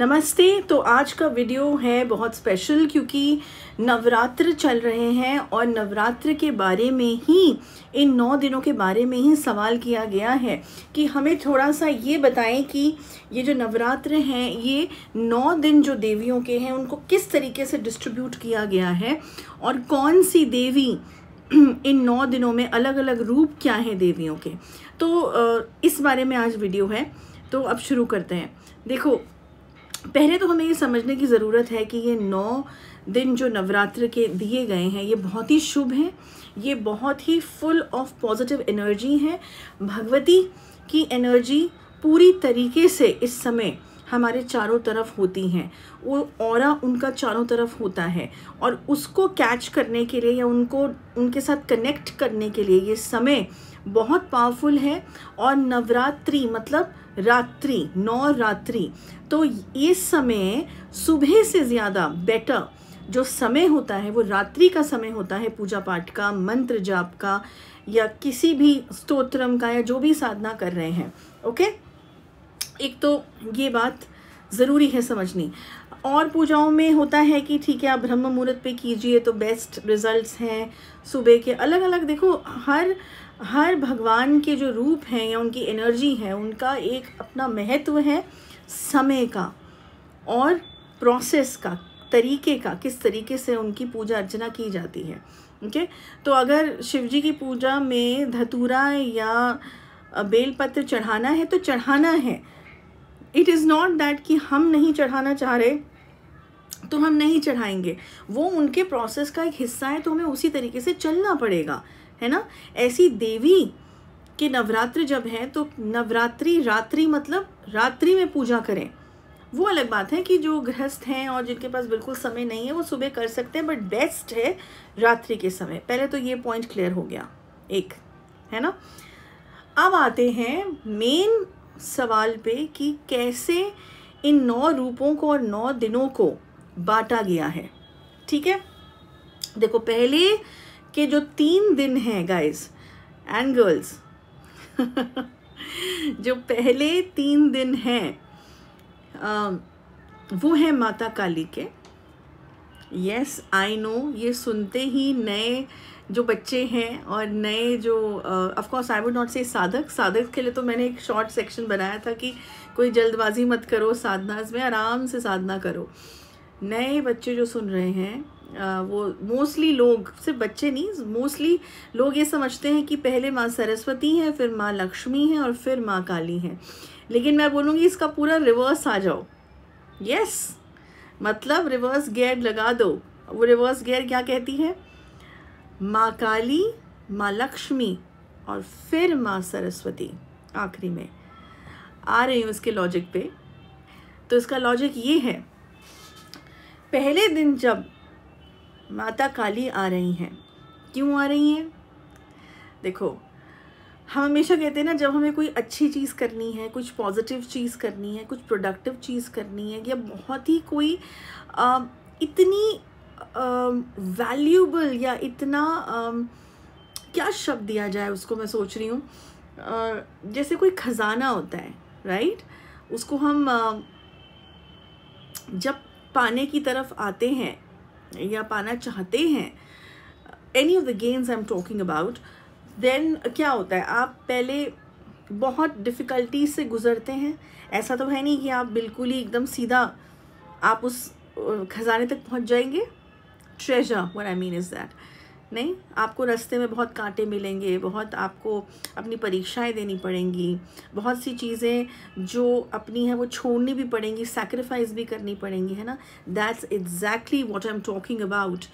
नमस्ते। तो आज का वीडियो है बहुत स्पेशल क्योंकि नवरात्र चल रहे हैं और नवरात्र के बारे में ही, इन 9 दिनों के बारे में ही सवाल किया गया है कि हमें थोड़ा सा ये बताएं कि ये जो नवरात्र हैं ये 9 दिन जो देवियों के हैं उनको किस तरीके से डिस्ट्रीब्यूट किया गया है और कौन सी देवी इन 9 दिनों में अलग अलग रूप क्या हैं देवियों के। तो इस बारे में आज वीडियो है। तो अब शुरू करते हैं। देखो, पहले तो हमें ये समझने की ज़रूरत है कि ये 9 दिन जो नवरात्र के दिए गए हैं ये बहुत ही शुभ हैं, ये बहुत ही फुल ऑफ पॉजिटिव एनर्जी है। भगवती की एनर्जी पूरी तरीके से इस समय हमारे चारों तरफ होती हैं, वो ऑरा उनका चारों तरफ होता है और उसको कैच करने के लिए या उनको उनके साथ कनेक्ट करने के लिए ये समय बहुत पावरफुल है। और नवरात्रि मतलब रात्रि, 9 रात्रि, तो ये समय सुबह से ज़्यादा बेटर जो समय होता है वो रात्रि का समय होता है, पूजा पाठ का, मंत्र जाप का या किसी भी स्तोत्रम का या जो भी साधना कर रहे हैं। ओके, एक तो ये बात ज़रूरी है समझनी। और पूजाओं में होता है कि ठीक है आप ब्रह्म मुहूर्त पे कीजिए तो बेस्ट रिजल्ट्स हैं। सुबह के अलग अलग देखो, हर भगवान के जो रूप हैं या उनकी एनर्जी है उनका एक अपना महत्व है, समय का और प्रोसेस का, तरीके का, किस तरीके से उनकी पूजा अर्चना की जाती है। ओके, तो अगर शिव जी की पूजा में धतूरा या बेलपत्र चढ़ाना है तो चढ़ाना है। इट इज़ नॉट दैट कि हम नहीं चढ़ाना चाह रहे तो हम नहीं चढ़ाएंगे, वो उनके प्रोसेस का एक हिस्सा है, तो हमें उसी तरीके से चलना पड़ेगा, है ना। ऐसी देवी के नवरात्र जब है तो नवरात्रि रात्रि मतलब रात्रि में पूजा करें। वो अलग बात है कि जो गृहस्थ हैं और जिनके पास बिल्कुल समय नहीं है वो सुबह कर सकते हैं, बट बेस्ट है रात्रि के समय। पहले तो ये पॉइंट क्लियर हो गया एक, है ना। अब आते हैं मेन सवाल पे कि कैसे इन 9 रूपों को और 9 दिनों को बांटा गया है। ठीक है, देखो पहले के जो 3 दिन हैं गाइस एंड गर्ल्स जो पहले 3 दिन हैं वो है माता काली के। यस आई नो, ये सुनते ही नए जो बच्चे हैं और नए जो of course I would not से साधक के लिए तो मैंने एक शॉर्ट सेक्शन बनाया था कि कोई जल्दबाजी मत करो, साधनास में आराम से साधना करो। नए बच्चे जो सुन रहे हैं वो मोस्टली लोग, सिर्फ बच्चे नहीं, मोस्टली लोग ये समझते हैं कि पहले माँ सरस्वती हैं, फिर माँ लक्ष्मी हैं और फिर माँ काली हैं। लेकिन मैं बोलूँगी इसका पूरा रिवर्स आ जाओ। यस, मतलब रिवर्स गियर लगा दो। वो रिवर्स गियर क्या कहती है? माँ काली, माँ लक्ष्मी और फिर माँ सरस्वती आखिरी में। आ रही हूँ इसके लॉजिक पे। तो इसका लॉजिक ये है, पहले दिन जब माता काली आ रही हैं, क्यों आ रही हैं? देखो, हम हमेशा कहते हैं ना, जब हमें कोई अच्छी चीज़ करनी है, कुछ पॉजिटिव चीज़ करनी है, कुछ प्रोडक्टिव चीज़ करनी है या बहुत ही कोई इतनी वैल्यूबल या इतना क्या शब्द दिया जाए उसको, मैं सोच रही हूँ, जैसे कोई ख़जाना होता है, राइट। उसको हम जब पाने की तरफ आते हैं या पाना चाहते हैं, any of the games I am talking about, then क्या होता है, आप पहले बहुत डिफ़िकल्टी से गुज़रते हैं। ऐसा तो है नहीं कि आप बिल्कुल ही एकदम सीधा आप उस खजाने तक पहुंच जाएंगे। Treasure, what I mean is that, नहीं, आपको रास्ते में बहुत कांटे मिलेंगे, बहुत आपको अपनी परीक्षाएं देनी पड़ेंगी, बहुत सी चीज़ें जो अपनी हैं वो छोड़नी भी पड़ेंगी, सैक्रिफाइस भी करनी पड़ेंगी, है ना। That's exactly what I am talking about.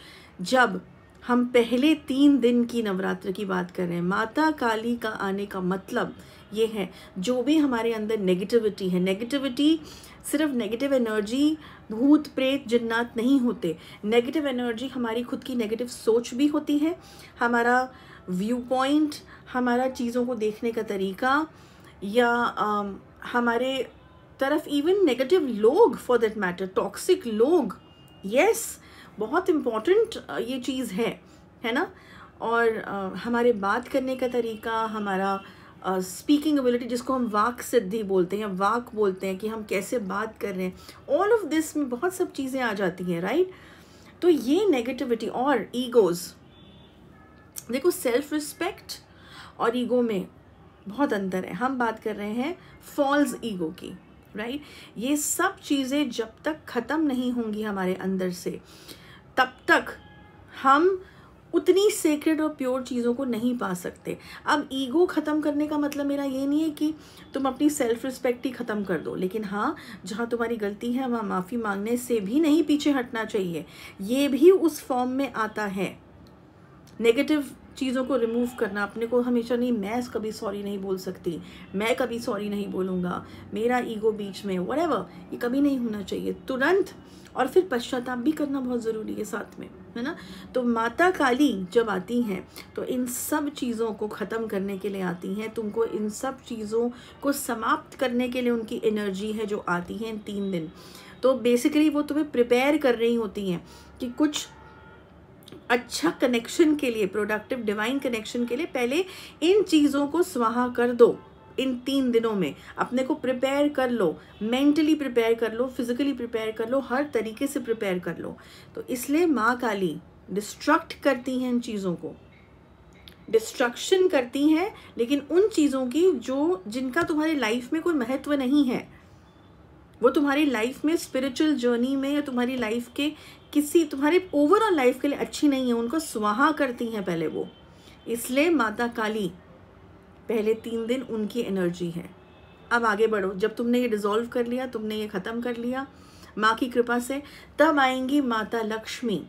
जब हम पहले 3 दिन की नवरात्र की बात कर रहे हैं, माता काली का आने का मतलब ये है, जो भी हमारे अंदर नेगेटिविटी है, नेगेटिविटी सिर्फ नेगेटिव एनर्जी, भूत प्रेत जिन्नात नहीं होते। नेगेटिव एनर्जी हमारी खुद की नेगेटिव सोच भी होती है, हमारा व्यू पॉइंट, हमारा चीज़ों को देखने का तरीका, या हमारे तरफ इवन नेगेटिव लोग, फॉर दैट मैटर टॉक्सिक लोग। यस, बहुत इम्पॉर्टेंट ये चीज़ है ना। और हमारे बात करने का तरीका, हमारा स्पीकिंग एबिलिटी जिसको हम वाक सिद्धि बोलते हैं या वाक बोलते हैं, कि हम कैसे बात कर रहे हैं, ऑल ऑफ दिस में बहुत सब चीज़ें आ जाती हैं, राइट। तो ये नेगेटिविटी और ईगोज़, देखो सेल्फ रिस्पेक्ट और ईगो में बहुत अंतर है। हम बात कर रहे हैं फॉल्स ईगो की, राइट। ये सब चीज़ें जब तक ख़त्म नहीं होंगी हमारे अंदर से, तब तक हम उतनी सेक्रेड और प्योर चीज़ों को नहीं पा सकते। अब ईगो ख़त्म करने का मतलब मेरा ये नहीं है कि तुम अपनी सेल्फ रिस्पेक्ट ही ख़त्म कर दो, लेकिन हाँ, जहाँ तुम्हारी गलती है वहाँ माफ़ी मांगने से भी नहीं पीछे हटना चाहिए। ये भी उस फॉर्म में आता है। नेगेटिव चीज़ों को रिमूव करना, अपने को हमेशा नहीं, मैं कभी सॉरी नहीं बोल सकती, मैं कभी सॉरी नहीं बोलूँगा, मेरा ईगो बीच में, व्हाटएवर, ये कभी नहीं होना चाहिए। तुरंत, और फिर पश्चाताप भी करना बहुत ज़रूरी है साथ में, है ना। तो माता काली जब आती हैं तो इन सब चीज़ों को ख़त्म करने के लिए आती हैं। तुमको इन सब चीज़ों को समाप्त करने के लिए उनकी एनर्जी है जो आती है इन 3 दिन। तो बेसिकली वो तुम्हें प्रिपेयर कर रही होती हैं कि कुछ अच्छा कनेक्शन के लिए, प्रोडक्टिव डिवाइन कनेक्शन के लिए पहले इन चीज़ों को स्वाहा कर दो। इन 3 दिनों में अपने को प्रिपेयर कर लो, मेंटली प्रिपेयर कर लो, फिजिकली प्रिपेयर कर लो, हर तरीके से प्रिपेयर कर लो। तो इसलिए माँ काली डिस्ट्रक्ट करती हैं इन चीज़ों को, डिस्ट्रक्शन करती हैं, लेकिन उन चीज़ों की जो जिनका तुम्हारी लाइफ में कोई महत्व नहीं है, वो तुम्हारी लाइफ में स्पिरिचुअल जर्नी में या तुम्हारी लाइफ के किसी तुम्हारे ओवरऑल लाइफ के लिए अच्छी नहीं है, उनको स्वाहा करती हैं पहले वो। इसलिए माता काली पहले 3 दिन उनकी एनर्जी है। अब आगे बढ़ो, जब तुमने ये डिज़ोल्व कर लिया, तुमने ये ख़त्म कर लिया माँ की कृपा से, तब आएंगी माता लक्ष्मी।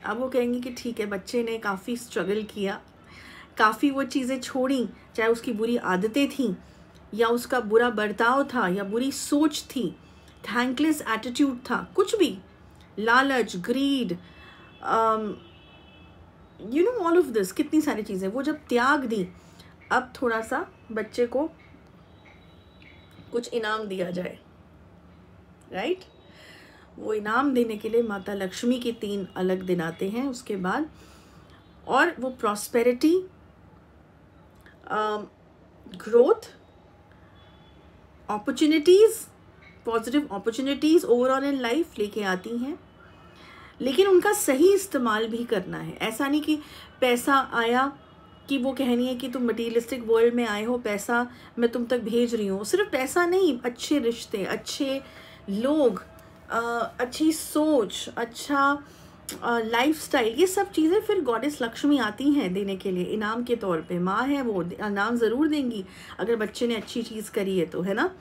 अब वो कहेंगी कि ठीक है, बच्चे ने काफ़ी स्ट्रगल किया, काफ़ी वो चीज़ें छोड़ी, चाहे उसकी बुरी आदतें थीं या उसका बुरा बर्ताव था या बुरी सोच थी, थैंकलेस एटीट्यूड था, कुछ भी, लालच, greed, you know all of this, कितनी सारी चीज़ें वो जब त्याग दी, अब थोड़ा सा बच्चे को कुछ इनाम दिया जाए, राइट। वो इनाम देने के लिए माता लक्ष्मी के 3 अलग दिन आते हैं उसके बाद, और वो prosperity, growth, opportunities, positive opportunities overall in life लेके आती हैं। लेकिन उनका सही इस्तेमाल भी करना है। ऐसा नहीं कि पैसा आया कि वो कहनी है कि तुम मटीरियलिस्टिक वर्ल्ड में आए हो, पैसा मैं तुम तक भेज रही हूँ। सिर्फ पैसा नहीं, अच्छे रिश्ते, अच्छे लोग, अच्छी सोच, अच्छा लाइफस्टाइल, ये सब चीज़ें फिर गॉडेस लक्ष्मी आती हैं देने के लिए इनाम के तौर पे। माँ है, वो इनाम ज़रूर देंगी अगर बच्चे ने अच्छी चीज़ करी है तो, है ना।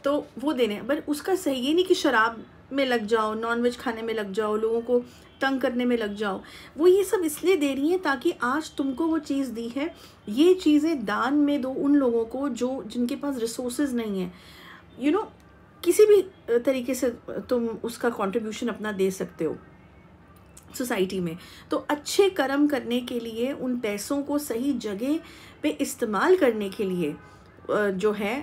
तो वो देने, बट उसका सही ये नहीं कि शराब में लग जाओ, नॉनवेज खाने में लग जाओ, लोगों को तंग करने में लग जाओ। वो ये सब इसलिए दे रही हैं ताकि आज तुमको वो चीज़ दी है, ये चीज़ें दान में दो उन लोगों को जो जिनके पास रिसोर्सेज नहीं है। यू नो, किसी भी तरीके से तुम उसका कंट्रीब्यूशन अपना दे सकते हो सोसाइटी में। तो अच्छे कर्म करने के लिए, उन पैसों को सही जगह पे इस्तेमाल करने के लिए, जो है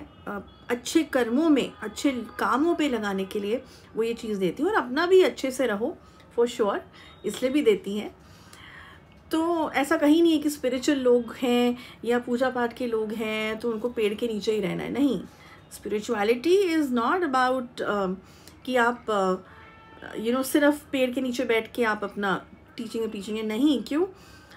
अच्छे कर्मों में, अच्छे कामों पे लगाने के लिए वो ये चीज़ देती हैं। और अपना भी अच्छे से रहो फॉर श्योर, इसलिए भी देती हैं। तो ऐसा कहीं नहीं है कि स्पिरिचुअल लोग हैं या पूजा पाठ के लोग हैं तो उनको पेड़ के नीचे ही रहना है, नहीं। स्पिरिचुअलिटी इज़ नॉट अबाउट कि आप सिर्फ पेड़ के नीचे बैठ के आप अपना टीचिंग नहीं। क्यों?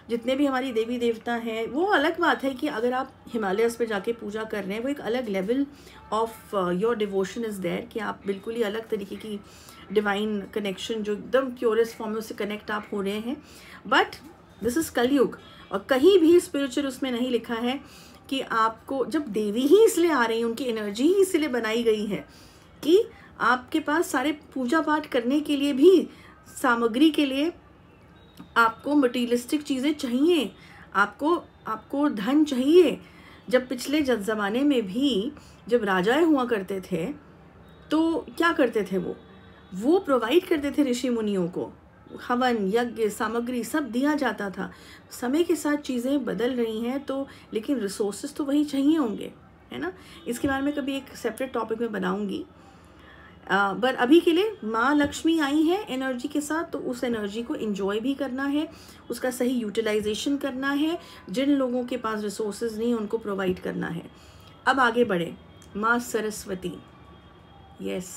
जितने भी हमारी देवी देवता हैं, वो अलग बात है कि अगर आप हिमालयस पे जाके पूजा कर रहे हैं, वो एक अलग level of your devotion is there, कि आप बिल्कुल ही अलग तरीके की डिवाइन कनेक्शन, जो एकदम प्योरेस्ट फॉर्म में उससे कनेक्ट आप हो रहे हैं। बट दिस इज़ कलयुग, और कहीं भी स्पिरिचुअल उसमें नहीं लिखा है कि आपको, जब देवी ही इसलिए आ रही है, उनकी एनर्जी ही इसलिए बनाई गई है कि आपके पास सारे पूजा पाठ करने के लिए भी सामग्री के लिए आपको मटीरियलिस्टिक चीज़ें चाहिए, आपको धन चाहिए। जब पिछले ज़माने में भी जब राजाएं हुआ करते थे तो क्या करते थे, वो प्रोवाइड करते थे ऋषि मुनियों को, हवन, यज्ञ, सामग्री सब दिया जाता था। समय के साथ चीज़ें बदल रही हैं तो, लेकिन रिसोर्सेज तो वही चाहिए होंगे, है ना। इसके बारे में कभी एक सेपरेट टॉपिक में बनाऊंगी। पर अभी के लिए माँ लक्ष्मी आई है एनर्जी के साथ, तो उस एनर्जी को एंजॉय भी करना है, उसका सही यूटिलाइजेशन करना है, जिन लोगों के पास रिसोर्सेज नहीं उनको प्रोवाइड करना है। अब आगे बढ़े, माँ Saraswati, yes,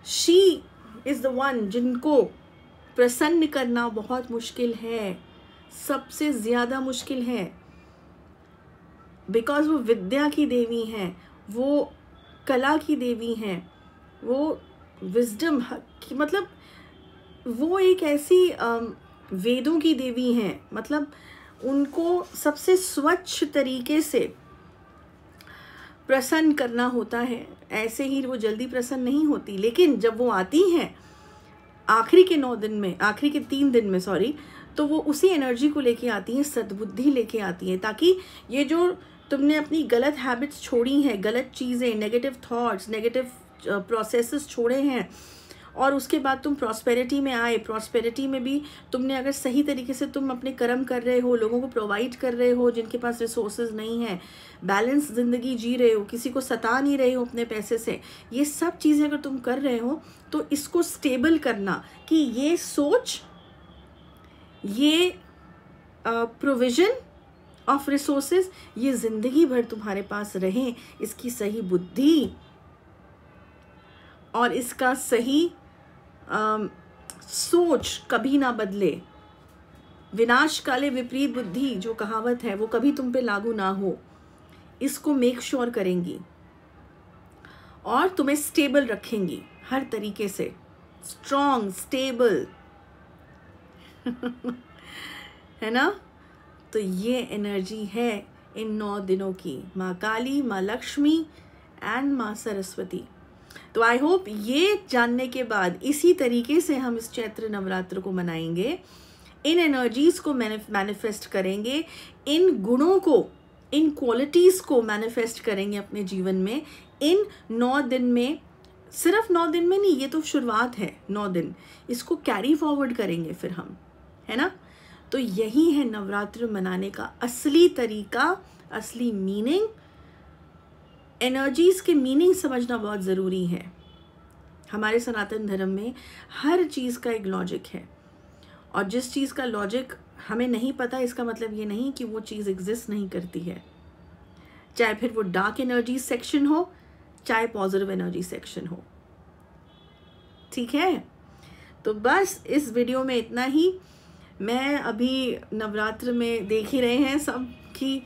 she is the one जिनको प्रसन्न करना बहुत मुश्किल है, सबसे ज़्यादा मुश्किल है, बिकॉज वो विद्या की देवी हैं, वो कला की देवी हैं, वो विजडम की, मतलब वो एक ऐसी वेदों की देवी हैं, मतलब उनको सबसे स्वच्छ तरीके से प्रसन्न करना होता है। ऐसे ही वो जल्दी प्रसन्न नहीं होती, लेकिन जब वो आती हैं आखिरी के 9 दिन में, आखिरी के 3 दिन में सॉरी, तो वो उसी एनर्जी को लेके आती हैं, सद्बुद्धि लेके आती हैं, ताकि ये जो तुमने अपनी गलत हैबिट्स छोड़ी हैं, गलत चीज़ें, नेगेटिव थॉट्स, नेगेटिव प्रोसेसेस छोड़े हैं, और उसके बाद तुम प्रॉस्पेरिटी में आए। प्रॉस्पेरिटी में भी तुमने अगर सही तरीके से तुम अपने कर्म कर रहे हो, लोगों को प्रोवाइड कर रहे हो जिनके पास रिसोर्सेज नहीं है, बैलेंस ज़िंदगी जी रहे हो, किसी को सता नहीं रहे हो अपने पैसे से, ये सब चीज़ें अगर तुम कर रहे हो तो इसको स्टेबल करना कि ये सोच, ये प्रोविज़न ऑफ रिसोर्सेज ये ज़िंदगी भर तुम्हारे पास रहें, इसकी सही बुद्धि और इसका सही सोच कभी ना बदले। विनाश काले विपरीत बुद्धि जो कहावत है वो कभी तुम पे लागू ना हो, इसको मेक श्योर करेंगी और तुम्हें स्टेबल रखेंगी हर तरीके से, स्ट्रॉन्ग स्टेबल है ना। तो ये एनर्जी है इन 9 दिनों की, माँ काली, माँ लक्ष्मी एंड माँ सरस्वती। तो आई होप ये जानने के बाद इसी तरीके से हम इस चैत्र नवरात्र को मनाएंगे, इन एनर्जीज़ को मैनिफेस्ट करेंगे, इन गुणों को, इन क्वालिटीज़ को मैनिफेस्ट करेंगे अपने जीवन में इन 9 दिन में। सिर्फ 9 दिन में नहीं, ये तो शुरुआत है, 9 दिन इसको कैरी फॉरवर्ड करेंगे फिर हम, है ना। तो यही है नवरात्र मनाने का असली तरीका, असली मीनिंग। एनर्जीज़ के मीनिंग समझना बहुत ज़रूरी है। हमारे सनातन धर्म में हर चीज़ का एक लॉजिक है, और जिस चीज़ का लॉजिक हमें नहीं पता, इसका मतलब ये नहीं कि वो चीज़ एग्जिस्ट नहीं करती है, चाहे फिर वो डार्क एनर्जी सेक्शन हो, चाहे पॉजिटिव एनर्जी सेक्शन हो। ठीक है, तो बस इस वीडियो में इतना ही। मैं अभी नवरात्र में देख ही रहे हैं सब की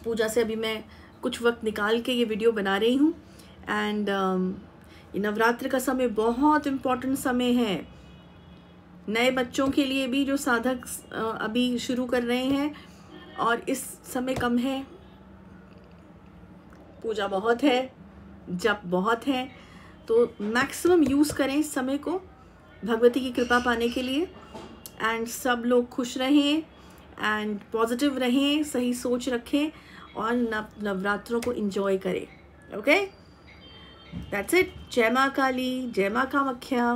पूजा से अभी मैं कुछ वक्त निकाल के ये वीडियो बना रही हूँ। एंड ये नवरात्र का समय बहुत इम्पोर्टेंट समय है नए बच्चों के लिए भी जो साधक अभी शुरू कर रहे हैं, और इस समय कम है, पूजा बहुत है, जप बहुत है, तो मैक्सिमम यूज़ करें इस समय को भगवती की कृपा पाने के लिए। एंड सब लोग खुश रहें एंड पॉजिटिव रहें, सही सोच रखें और नवरात्रों को एंजॉय करें। Okay, that's it. जय माँ काली, जय माँ कामाख्या।